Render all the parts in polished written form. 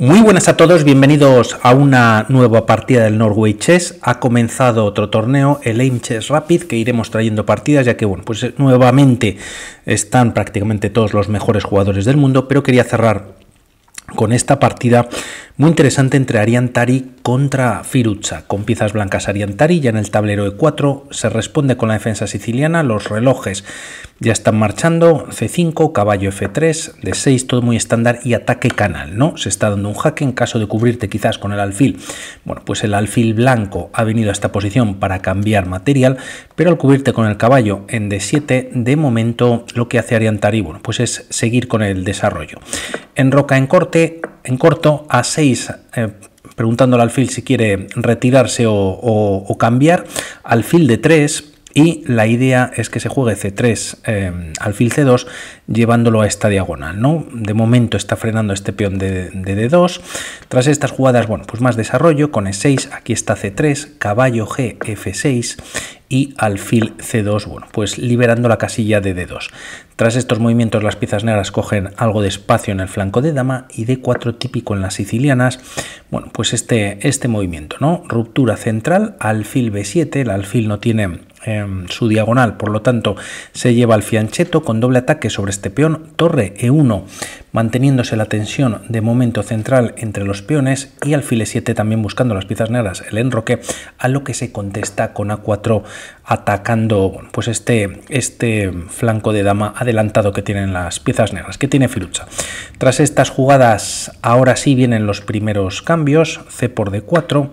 Muy buenas a todos, bienvenidos a una nueva partida del Norway Chess. Ha comenzado otro torneo, el Aim Chess Rapid, que iremos trayendo partidas, ya que bueno, pues nuevamente están prácticamente todos los mejores jugadores del mundo, pero quería cerrar con esta partida muy interesante entre Ariantari contra Firuza, con piezas blancas Ariantari ya en el tablero E4, se responde con la defensa siciliana, los relojes ya están marchando, C5, caballo F3, D6, todo muy estándar y ataque canal, ¿no? Se está dando un jaque en caso de cubrirte quizás con el alfil. Bueno, pues el alfil blanco ha venido a esta posición para cambiar material, pero al cubrirte con el caballo en D7, de momento lo que hace Ariantari, bueno, pues es seguir con el desarrollo. Enroca en corto, A6, preguntando al alfil si quiere retirarse o cambiar, alfil D3, y la idea es que se juegue C3, alfil C2, llevándolo a esta diagonal, ¿no? De momento está frenando este peón de D2. Tras estas jugadas, bueno, pues más desarrollo, con E6, aquí está C3, caballo G, F6 y alfil C2, bueno, pues liberando la casilla de D2. Tras estos movimientos las piezas negras cogen algo de espacio en el flanco de dama y D4 típico en las sicilianas, bueno, pues este movimiento, ¿no? Ruptura central, alfil B7, el alfil no tiene su diagonal, por lo tanto se lleva al fianchetto con doble ataque sobre este peón, torre E1, manteniéndose la tensión de momento central entre los peones, y alfil E7 también buscando las piezas negras el enroque, a lo que se contesta con A4 atacando, bueno, pues este flanco de dama adelantado que tienen las piezas negras, que tiene Firuza. Tras estas jugadas ahora sí vienen los primeros cambios, C por D4,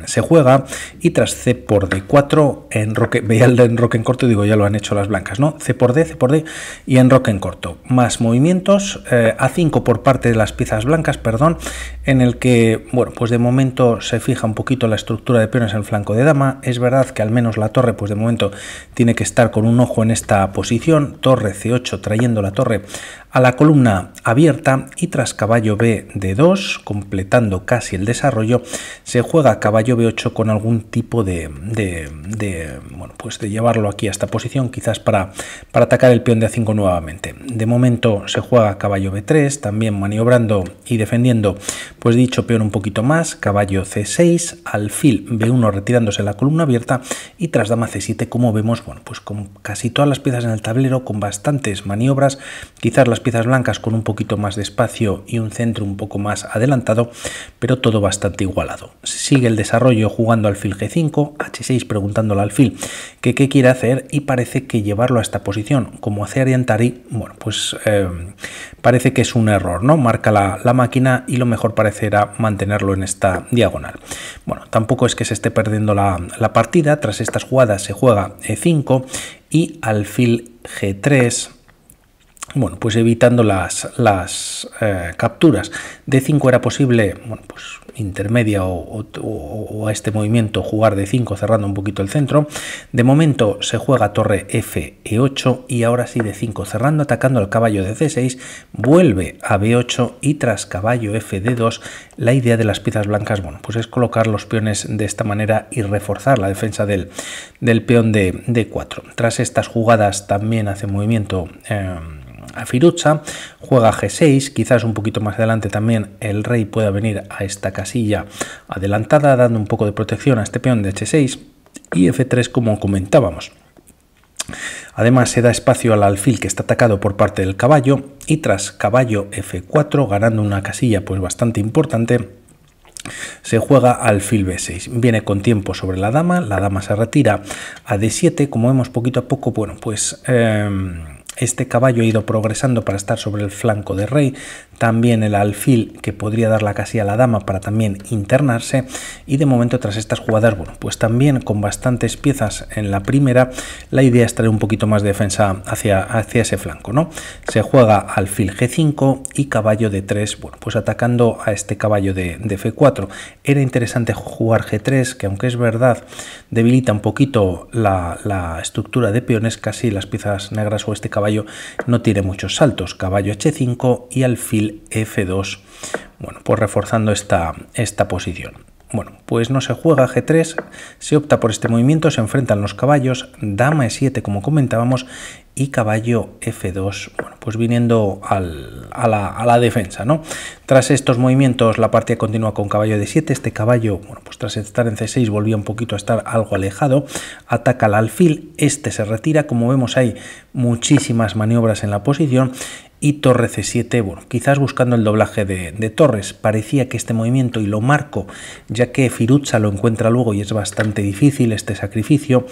se juega, y tras C por D4, enroque, veía el enroque en corto y digo, ya lo han hecho las blancas, ¿no? C por D y enroque en corto. Más movimientos, A5 por parte de las piezas blancas, perdón, en el que, bueno, pues de momento se fija un poquito la estructura de peones en el flanco de dama. Es verdad que al menos la torre, pues de momento tiene que estar con un ojo en esta posición, torre C8 trayendo la torre a la columna abierta, y tras caballo B D2, completando casi el desarrollo, se juega caballo B8 con algún tipo bueno, pues de llevarlo aquí a esta posición, quizás para atacar el peón de A5 nuevamente. De momento se juega caballo B3, también maniobrando y defendiendo, pues dicho peón un poquito más, caballo C6, alfil B1 retirándose la columna abierta, y tras dama C7, como vemos, bueno, pues con casi todas las piezas en el tablero, con bastantes maniobras, quizás las piezas blancas con un poquito más de espacio y un centro un poco más adelantado, pero todo bastante igualado. Sigue el desarrollo jugando alfil G5, H6 preguntándole al alfil qué quiere hacer, y parece que llevarlo a esta posición, como hace Ariantari, bueno, pues parece que es un error, ¿no? Marca la máquina y lo mejor parecerá mantenerlo en esta diagonal. Bueno, tampoco es que se esté perdiendo la partida. Tras estas jugadas se juega E5 y alfil G3, bueno, pues evitando las capturas. D5 era posible, bueno, pues intermedia o a este movimiento jugar D5 cerrando un poquito el centro. De momento se juega torre F E8 y ahora sí D5 cerrando, atacando al caballo de C6, vuelve a B8 y tras caballo F D2 la idea de las piezas blancas, bueno, pues es colocar los peones de esta manera y reforzar la defensa del peón de D4. Tras estas jugadas también hace movimiento a Firuza, juega G6, quizás un poquito más adelante también el rey pueda venir a esta casilla adelantada, dando un poco de protección a este peón de H6, y F3 como comentábamos. Además se da espacio al alfil que está atacado por parte del caballo, y tras caballo F4, ganando una casilla pues bastante importante, se juega alfil B6, viene con tiempo sobre la dama se retira a D7, como vemos poquito a poco, bueno, pues este caballo ha ido progresando para estar sobre el flanco de rey, también el alfil que podría dar la casilla a la dama para también internarse, y de momento tras estas jugadas, bueno, pues también con bastantes piezas en la primera, la idea es traer un poquito más de defensa hacia ese flanco, ¿no? Se juega alfil G5 y caballo D3, bueno, pues atacando a este caballo de F4. Era interesante jugar G3, que aunque es verdad debilita un poquito la estructura de peones, casi las piezas negras o este caballo no tiene muchos saltos. Caballo H5 y alfil F2, bueno, pues reforzando esta posición. Bueno, pues no se juega G3, se opta por este movimiento, se enfrentan los caballos, dama E7 como comentábamos y caballo F2, bueno, pues viniendo a la defensa, ¿no? Tras estos movimientos la partida continúa con caballo D7, este caballo, bueno, pues tras estar en C6 volvía un poquito a estar algo alejado, ataca al alfil, este se retira, como vemos hay muchísimas maniobras en la posición, y torre C7, bueno, quizás buscando el doblaje de torres. Parecía que este movimiento, y lo marco, ya que Firuza lo encuentra luego y es bastante difícil este sacrificio,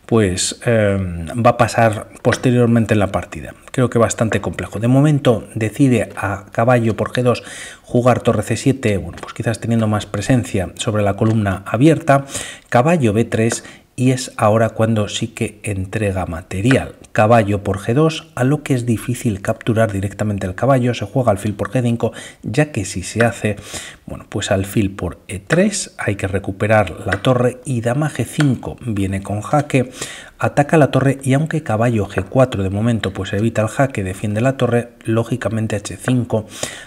pues va a pasar posteriormente en la partida. Creo que bastante complejo. De momento decide a caballo por G2 jugar torre C7, bueno, pues quizás teniendo más presencia sobre la columna abierta, caballo B3, y es ahora cuando sí que entrega material. Caballo por G2, a lo que es difícil capturar directamente el caballo, se juega alfil por G5, ya que si se hace, bueno, pues alfil por E3, hay que recuperar la torre, y dama G5 viene con jaque, ataca la torre, y aunque caballo G4 de momento pues evita el jaque, defiende la torre, lógicamente H5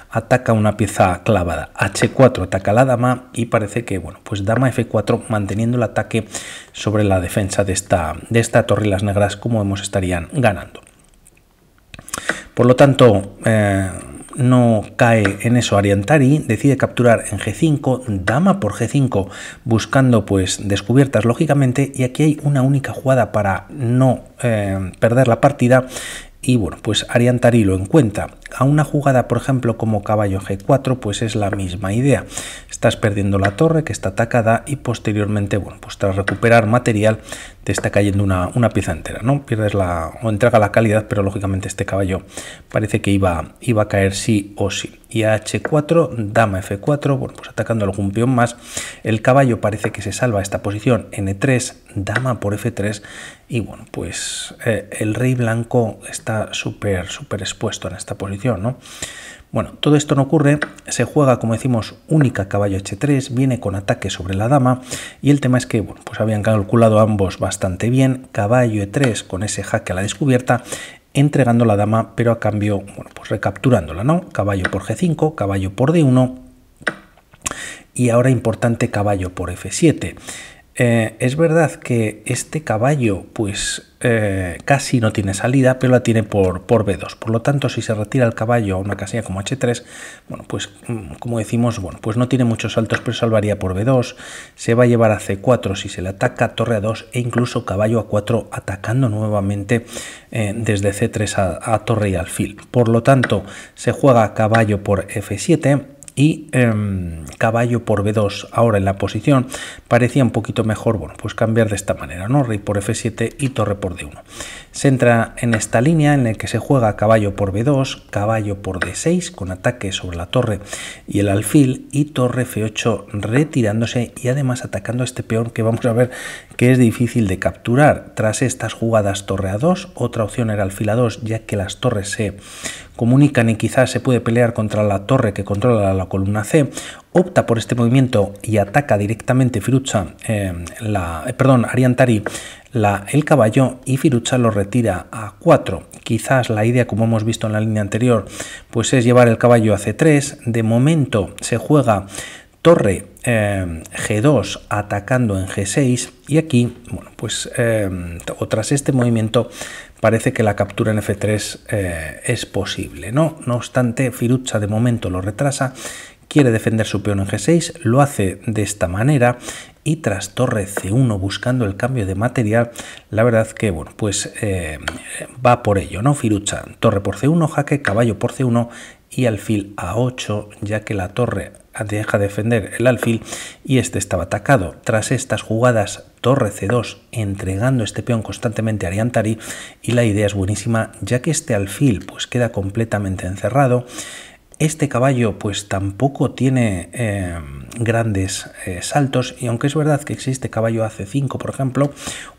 ataca una pieza clavada, H4 ataca la dama, y parece que, bueno, pues dama F4 manteniendo el ataque sobre la defensa de esta torre, y las negras, como vemos, estarían ganando. Por lo tanto, no cae en eso Ariantari, decide capturar en G5, dama por G5, buscando pues descubiertas lógicamente, y aquí hay una única jugada para no perder la partida, y bueno, pues Ariantari lo encuentra. A una jugada, por ejemplo, como caballo G4, pues es la misma idea. Estás perdiendo la torre que está atacada, y posteriormente, bueno, pues tras recuperar material te está cayendo una pieza entera, ¿no? Pierdes o entrega la calidad, pero lógicamente este caballo parece que iba a caer sí o sí. Y a H4, dama F4, bueno, pues atacando algún peón más. El caballo parece que se salva esta posición en E3, dama por F3, y bueno, pues el rey blanco está súper expuesto en esta posición, ¿no? Bueno, todo esto no ocurre, se juega, como decimos, única caballo H3, viene con ataque sobre la dama, y el tema es que, bueno, pues habían calculado ambos bastante bien, caballo E3 con ese jaque a la descubierta, entregando la dama, pero a cambio, bueno, pues recapturándola, ¿no? Caballo por G5, caballo por D1, y ahora importante caballo por F7. Es verdad que este caballo pues casi no tiene salida, pero la tiene por B2. Por lo tanto, si se retira el caballo a una casilla como H3, bueno, pues como decimos, bueno, pues no tiene muchos saltos, pero salvaría por B2. Se va a llevar a C4 si se le ataca, torre A2 e incluso caballo A4 atacando nuevamente desde C3 a torre y alfil. Por lo tanto, se juega caballo por F7. Y caballo por B2 ahora en la posición. Parecía un poquito mejor, bueno, pues cambiar de esta manera, ¿no? Rey por F7 y torre por D1. Se entra en esta línea en la que se juega caballo por B2, caballo por D6 con ataque sobre la torre y el alfil, y torre F8 retirándose y además atacando a este peón que vamos a ver que es difícil de capturar. Tras estas jugadas torre A2, otra opción era alfil A2, ya que las torres se comunican y quizás se puede pelear contra la torre que controla la columna C. Opta por este movimiento y ataca directamente Firuza, Ariantari el caballo, y Firuza lo retira a 4. Quizás la idea, como hemos visto en la línea anterior, pues es llevar el caballo a C3. De momento se juega torre G2 atacando en G6, y aquí, bueno, pues tras este movimiento parece que la captura en F3 es posible, ¿no? No obstante, Firuza de momento lo retrasa, quiere defender su peón en G6, lo hace de esta manera, y tras torre C1 buscando el cambio de material, la verdad que, bueno, pues va por ello, ¿no? Firuza, torre por C1, jaque, caballo por C1 y alfil A8, ya que la torre deja de defender el alfil y este estaba atacado. Tras estas jugadas, torre C2 entregando este peón constantemente a Ariantari, y la idea es buenísima, ya que este alfil pues queda completamente encerrado. Este caballo pues tampoco tiene grandes saltos, y aunque es verdad que existe caballo a C5, por ejemplo,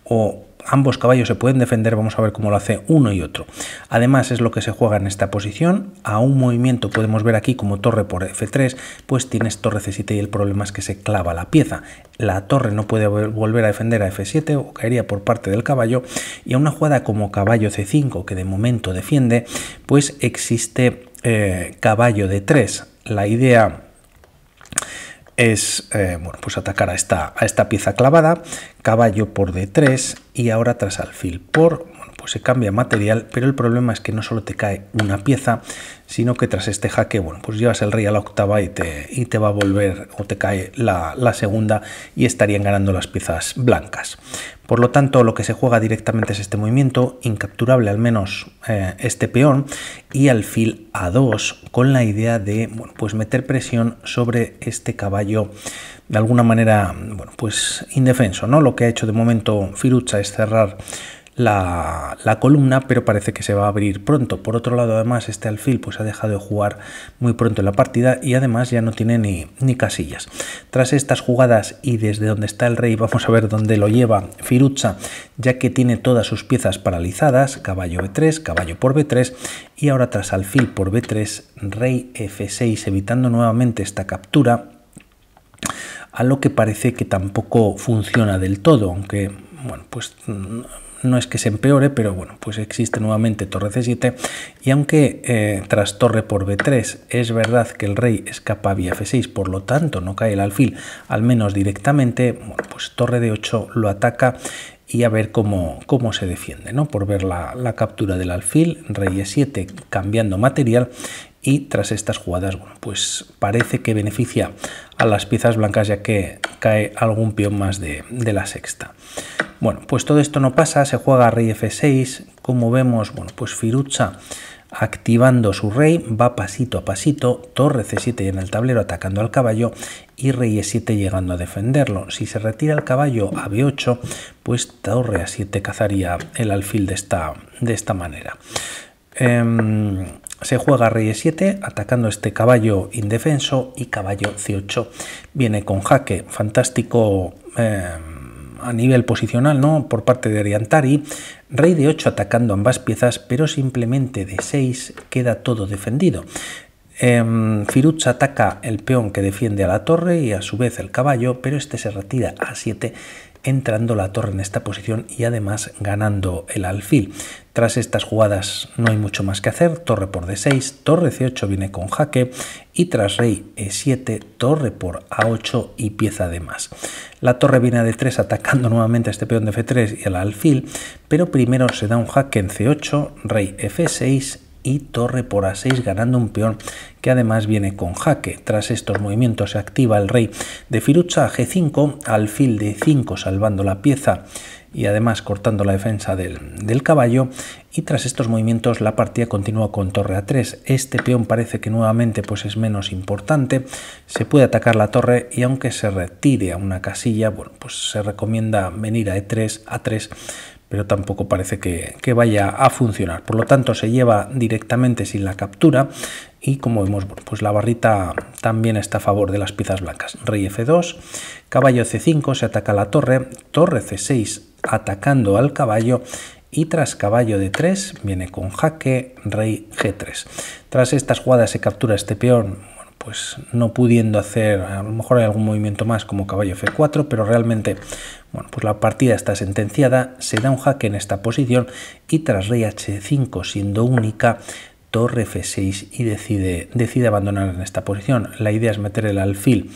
o ambos caballos se pueden defender, vamos a ver cómo lo hace uno y otro. Además es lo que se juega en esta posición. A un movimiento podemos ver aquí como torre por F3, pues tienes torre C7 y el problema es que se clava la pieza. La torre no puede volver a defender a F7 o caería por parte del caballo, y a una jugada como caballo C5 que de momento defiende, pues existe caballo D3. La idea es bueno, pues atacar a esta pieza clavada, caballo por D3 y ahora tras alfil por, bueno, pues se cambia material, pero el problema es que no solo te cae una pieza, sino que tras este jaque, bueno, pues llevas el rey a la octava y te va a volver, o te cae la segunda y estarían ganando las piezas blancas. Por lo tanto, lo que se juega directamente es este movimiento, incapturable al menos este peón, y alfil A2, con la idea de, bueno, pues meter presión sobre este caballo de alguna manera, bueno, pues indefenso, ¿no? Lo que ha hecho de momento Firuza es cerrar la columna, pero parece que se va a abrir pronto. Por otro lado, además, este alfil pues ha dejado de jugar muy pronto en la partida y además ya no tiene ni casillas. Tras estas jugadas y desde donde está el rey, vamos a ver dónde lo lleva Firuza, ya que tiene todas sus piezas paralizadas, caballo B3, caballo por B3 y ahora tras alfil por B3, rey F6, evitando nuevamente esta captura, a lo que parece que tampoco funciona del todo, aunque, bueno, pues no es que se empeore, pero bueno, pues existe nuevamente torre C7 y aunque tras torre por B3 es verdad que el rey escapa vía F6, por lo tanto no cae el alfil, al menos directamente, bueno, pues torre D8 lo ataca y a ver cómo se defiende, ¿no? Por ver la captura del alfil, rey E7 cambiando material y tras estas jugadas, bueno, pues parece que beneficia a las piezas blancas ya que cae algún peón más de la sexta. Bueno, pues todo esto no pasa, se juega rey F6, como vemos, bueno, pues Firuza activando su rey, va pasito a pasito, torre C7 en el tablero atacando al caballo y rey E7 llegando a defenderlo. Si se retira el caballo a B8, pues torre A7 cazaría el alfil de esta manera. Se juega rey E7 atacando este caballo indefenso y caballo C8 viene con jaque, fantástico a nivel posicional, ¿no? Por parte de Ariantari, rey D8 atacando ambas piezas, pero simplemente D6 queda todo defendido. Firuza ataca el peón que defiende a la torre y a su vez el caballo, pero este se retira a A7 entrando la torre en esta posición y además ganando el alfil. Tras estas jugadas no hay mucho más que hacer, torre por D6, torre C8 viene con jaque y tras rey E7, torre por A8 y pieza de más. La torre viene a D3 atacando nuevamente a este peón de F3 y al alfil, pero primero se da un jaque en C8, rey F6 y torre por A6 ganando un peón que además viene con jaque. Tras estos movimientos se activa el rey de Firuza a G5, alfil de 5 salvando la pieza y además cortando la defensa del caballo y tras estos movimientos la partida continúa con torre A3. Este peón parece que nuevamente pues es menos importante, se puede atacar la torre y aunque se retire a una casilla, bueno, pues se recomienda venir a A3, pero tampoco parece que vaya a funcionar. Por lo tanto, se lleva directamente sin la captura y como vemos, bueno, pues la barrita también está a favor de las piezas blancas. Rey F2, caballo C5, se ataca la torre, torre C6 atacando al caballo y tras caballo D3 viene con jaque, rey G3. Tras estas jugadas se captura este peón, pues no pudiendo hacer, a lo mejor hay algún movimiento más como caballo F4, pero realmente, bueno, pues la partida está sentenciada, se da un jaque en esta posición y tras rey H5 siendo única, torre F6 y decide abandonar en esta posición. La idea es meter el alfil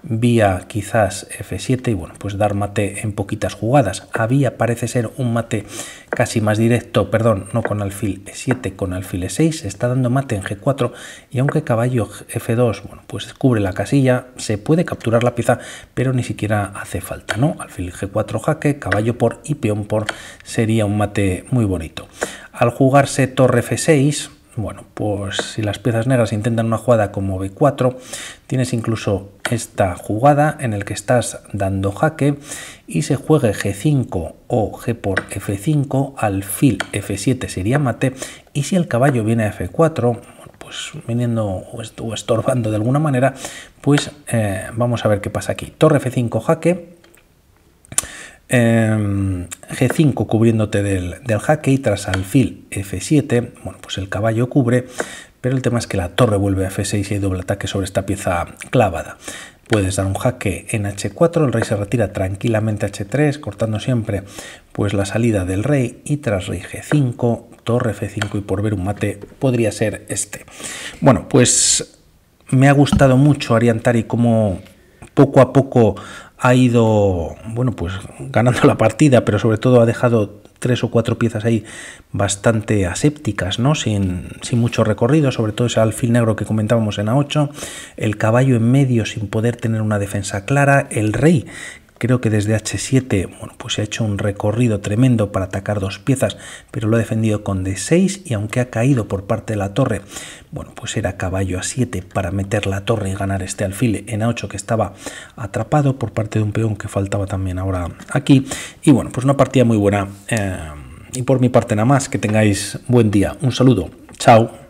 vía quizás F7 y bueno, pues dar mate en poquitas jugadas. Había, parece ser, un mate casi más directo, perdón, no con alfil E7, con alfil E6, se está dando mate en G4 y aunque caballo F2, bueno, pues cubre la casilla, se puede capturar la pieza, pero ni siquiera hace falta, ¿no? Alfil G4 jaque, caballo por y peón por sería un mate muy bonito. Al jugarse torre F6, bueno, pues si las piezas negras intentan una jugada como B4, tienes incluso esta jugada en la que estás dando jaque y se juegue G5 o G por F5, alfil F7 sería mate y si el caballo viene a F4, pues viniendo o estorbando de alguna manera, pues vamos a ver qué pasa aquí. Torre F5 jaque, G5 cubriéndote del jaque y tras alfil F7, bueno, pues el caballo cubre, pero el tema es que la torre vuelve a F6 y hay doble ataque sobre esta pieza clavada. Puedes dar un jaque en H4, el rey se retira tranquilamente a H3, cortando siempre pues la salida del rey y tras rey G5, torre F5 y por ver un mate podría ser este. Bueno, pues me ha gustado mucho Ariantari cómo poco a poco ha ido, bueno, pues ganando la partida, pero sobre todo ha dejado 3 o 4 piezas ahí bastante asépticas, ¿no? Sin mucho recorrido, sobre todo ese alfil negro que comentábamos en A8, el caballo en medio sin poder tener una defensa clara, el rey creo que desde H7, bueno, pues se ha hecho un recorrido tremendo para atacar 2 piezas, pero lo ha defendido con D6 y aunque ha caído por parte de la torre, bueno, pues era caballo A7 para meter la torre y ganar este alfil en A8 que estaba atrapado por parte de un peón que faltaba también ahora aquí. Y bueno, pues una partida muy buena. Y por mi parte nada más, que tengáis buen día. Un saludo. Chao.